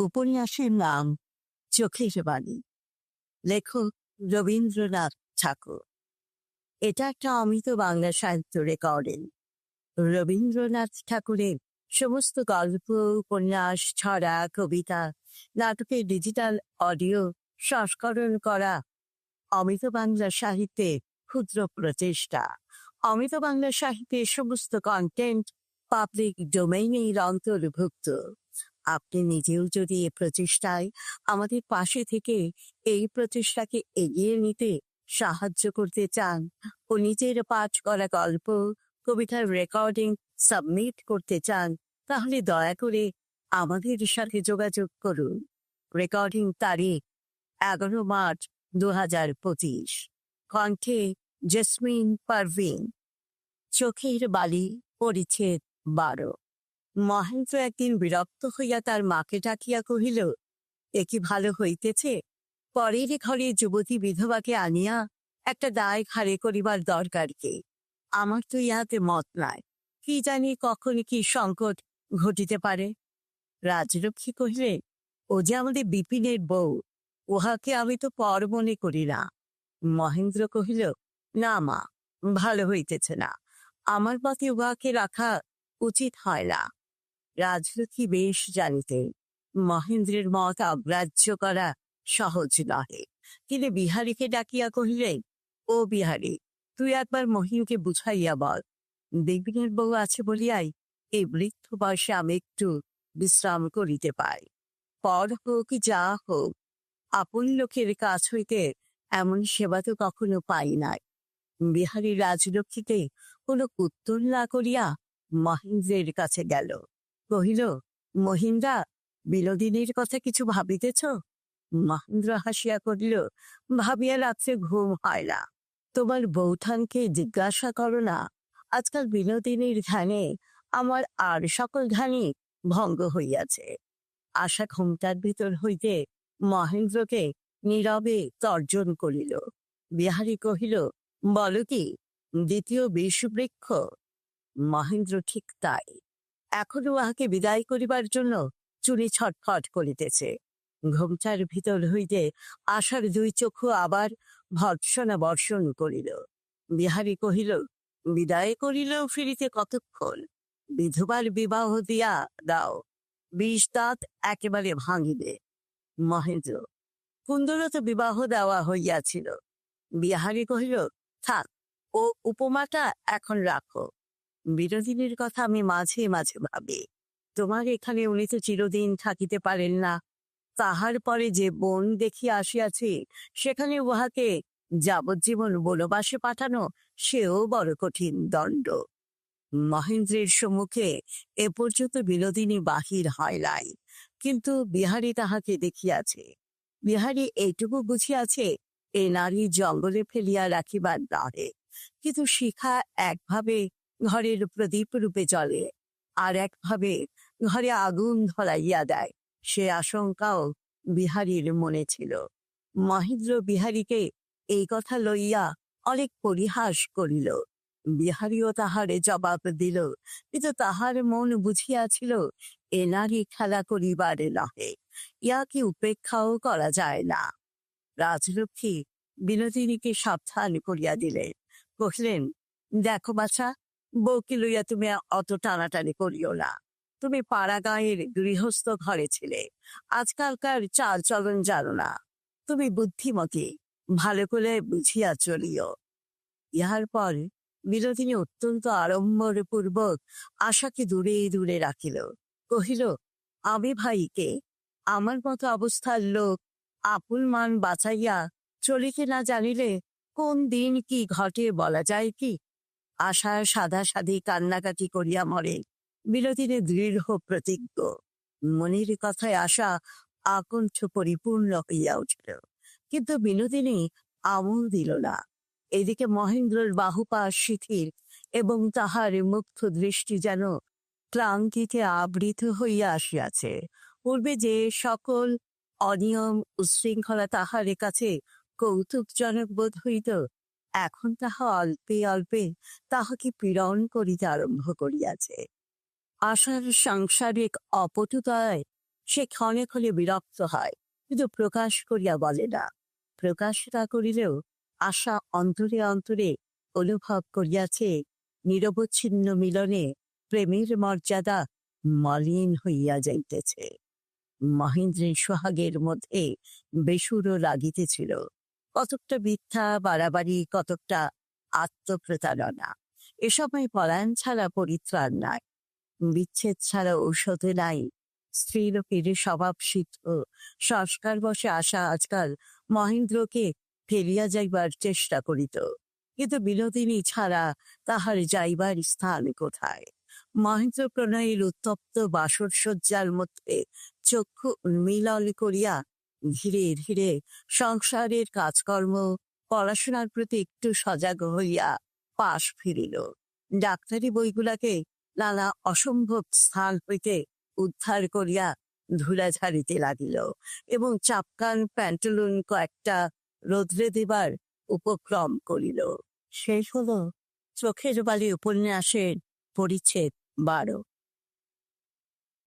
উপন্যাসের নাম চোখের বাণী, লেখক রবীন্দ্রনাথ ঠাকুর। এটা একটা অমৃত বাংলা সাহিত্য রেকর্ডিং। রবীন্দ্রনাথ ঠাকুরের সমস্ত গল্প, উপন্যাস, ছড়া, কবিতা, নাটকের ডিজিটাল অডিও সংস্করণ করা অমৃত বাংলা সাহিত্যের ক্ষুদ্র প্রচেষ্টা। অমৃত বাংলা সাহিত্যের সমস্ত কন্টেন্ট পাবলিক ডোমেইনের অন্তর্ভুক্ত। আপনি নিজেও যদি এ প্রচেষ্টায় আমাদের পাশে থেকে এই প্রচেষ্টাকে এগিয়ে নিতে সাহায্য করতে চান ও নিজের পাঠ করা গল্প, কবিতার রেকর্ডিং সাবমিট করতে চান, তাহলে দয়া করে আমাদের সাথে যোগাযোগ করুন। রেকর্ডিং তারিখ 11 মার্চ 2025। কণ্ঠে জেসমিন পারভিন। চোখের বালি, পরিচ্ছেদ 12। মহেন্দ্র একদিন বিরক্ত হইয়া তার মাকে ডাকিয়া কহিল, এ কি ভালো হইতেছে? পরের ঘরে যুবতী বিধবাকে আনিয়া একটা দায় ঘাড়ে করিবার দরকার কি? আমার তো ইহাতে মত নাই। কি জানি কখন কি সংকট ঘটিতে পারে। রাজলক্ষ্মী কহিলে, ও যে আমাদের বিপিনের বউ, উহাকে আমি তো পর মনে করি না। মহেন্দ্র কহিল, না মা, ভালো হইতেছে না। আমার মতে উহাকে রাখা উচিত হয় না। রাজলক্ষ্মী বেশ জানিতেন মহেন্দ্রের মত অগ্রাহ্য করা সহজ নহে। তিনি বিহারীকে ডাকিয়া কহিলেন, ও বিহারী, তুই একবার মহিনকে বুঝাইয়া বল, বিপিনের বউ আছে বলিয়াই এই বৃদ্ধ বয়সে আমি একটু বিশ্রাম করিতে পাই। পর হোক যা হোক, আপন লোকের কাছ হইতে এমন সেবা তো কখনো পাই নাই। বিহারী রাজলক্ষ্মীকে কোনো উত্তর না করিয়া মহেন্দ্রের কাছে গেল। কহিল, মহিন্দা, বিনোদিনীর কথা কিছু ভাবিতেছ? মহেন্দ্র হাসিয়া কহিল, ভাবিয়া রাত্রে ঘুম হয় না। তোমার বৌঠানকে জিজ্ঞাসা করো না। আজকাল বিনোদিনীর ধ্যানে আমার আর সকল ধ্যানই ভঙ্গ হইয়াছে। আশা ঘুমটার ভিতর হইতে মহেন্দ্রকে নীরবে তর্জন করিল। বিহারী কহিল, বলো কি, দ্বিতীয় বিষবৃক্ষ? মহেন্দ্র ঠিক তাই। এখনো উহাকে বিদায় করিবার জন্য চুনি ছটফট করিতেছে। ঘুমটার ভিতর হইতে আশার দুই চক্ষু আবার ভর্ৎসনা বর্ষণ করিল। বিহারী কহিল, বিদায় করিলেও ফিরিতে কতক্ষণ? বিধবার বিবাহ দিয়া দাও, 20 দাঁত একেবারে ভাঙিবে। মহেন্দ্র, কুন্দরত বিবাহ দেওয়া হইয়াছিল। বিহারী কহিল, থাক, ও উপমাটা এখন রাখো। বিনোদিনীর কথা আমি মাঝে মাঝে ভাবি। তোমার এখানে উনি তো চিরদিন থাকিতে পারেন না। তাহার পরে যে বন দেখিয়া আসিয়াছি, সেখানে উহাকে যাবজ্জীবন বনবাসে পাঠানো, সেও বড় কঠিন দণ্ড। মহেন্দ্রের সম্মুখে এ পর্যন্ত বিনোদিনী বাহির হয় নাই, কিন্তু বিহারী তাহাকে দেখিয়াছে। বিহারী এইটুকু বুঝিয়াছে, এ নারী জঙ্গলে ফেলিয়া রাখিবার নহে। কিন্তু শিখা একভাবে ঘরের প্রদীপ রূপে জ্বলে, আর একভাবে ঘরে আগুন ধরাইয়া দেয়, সে আশঙ্কাও বিহারীর মনে ছিল। মহেন্দ্র বিহারীকে এই কথা লইয়া অনেক পরিহাস করিল। বিহারীও তাহারে জবাব দিল, কিন্তু তাহার মন বুঝিয়াছিল এ নারী খেলা করিবার নহে, ইয়াকে উপেক্ষাও করা যায় না। রাজলক্ষ্মী বিনোদিনীকে সাবধান করিয়া দিলেন। কহিলেন, দেখো বাছা, বউকে লইয়া তুমি অত টানাটানি করিও না। তুমি পাড়া গাঁয়ের গৃহস্থ ঘরে ছিলে, আজকালকার চাল চলন জানো না। তুমি বুদ্ধিমতী, ভালো করে বুঝিয়া চলিও। ইহার পর বিনোদিনী অত্যন্ত আড়ম্বর পূর্বক আশাকে দূরে দূরে রাখিল। কহিল, আমি ভাইকে, আমার মতো অবস্থার লোক আপন মান বাঁচাইয়া চলিতে না জানিলে কোন দিন কি ঘটে বলা যায় কি? আশা সাদা সাদি কান্নাকাটি করিয়া মরে। বিনোদিনী দৃঢ় প্রতিজ্ঞ। মনের কথায় আশা আকণ্ঠ পরিপূর্ণ হইয়া উঠিল, কিন্তু বিনোদিনী আমল দিল না। এদিকে মহেন্দ্রের বাহুপাশ শিথিল এবং তাহার মুগ্ধ দৃষ্টি যেন ক্লান্তিতে আবৃত হইয়া আসিয়াছে। পূর্বে যে সকল অনিয়ম উশৃঙ্খলা তাহার কাছে কৌতুকজনক বোধ হইত, এখন তাহা অল্পে অল্পে তাহাকে পীড়ন করিতে আরম্ভ করিয়াছে। আশার সাংসারিক অপটুতায় সে ক্ষণে ক্ষণে বিরক্ত হয়, কিন্তু প্রকাশ করিয়া বলে না। প্রকাশ না করিলেও আশা অন্তরে অন্তরে অনুভব করিয়াছে, নিরবচ্ছিন্ন মিলনে প্রেমের মর্যাদা মলিন হইয়া যাইতেছে। মহেন্দ্রের সোহাগের মধ্যে বেসুরও লাগিতেছিল, কতকটা মিথ্যা বাড়াবাড়ি, কতকটা আত্মপ্রতারণা। এ সময় পলায়ন ছাড়া পরিত্রাণ নাই, বিচ্ছেদ ছাড়া ঔষধে নাই। স্ত্রীলোকের স্বভাব সিদ্ধ সংস্কার বশে আশা আজকাল মহেন্দ্রকে ফেলিয়া যাইবার চেষ্টা করিত, কিন্তু বিনোদিনী ছাড়া তাহার যাইবার স্থান কোথায়? মহেন্দ্র প্রণয়ের উত্তপ্ত বাসর সজ্জার মধ্যে চক্ষু উন্মীলন করিয়া ধীরে ধীরে সংসারের কাজকর্ম, পড়াশোনার প্রতি একটু সজাগ হইয়া পাশ ফিরিল। ডাক্তারি বইগুলাকে নানা অসম্ভব স্থান হইতে উদ্ধার করিয়া ধুলা ঝাড়িতে লাগিল এবং চাপকান প্যান্টালুন কয়েকটা রোদ্রে দেবার উপক্রম করিল। শেষ হল চোখের বালি উপন্যাসের পরিচ্ছেদ 12।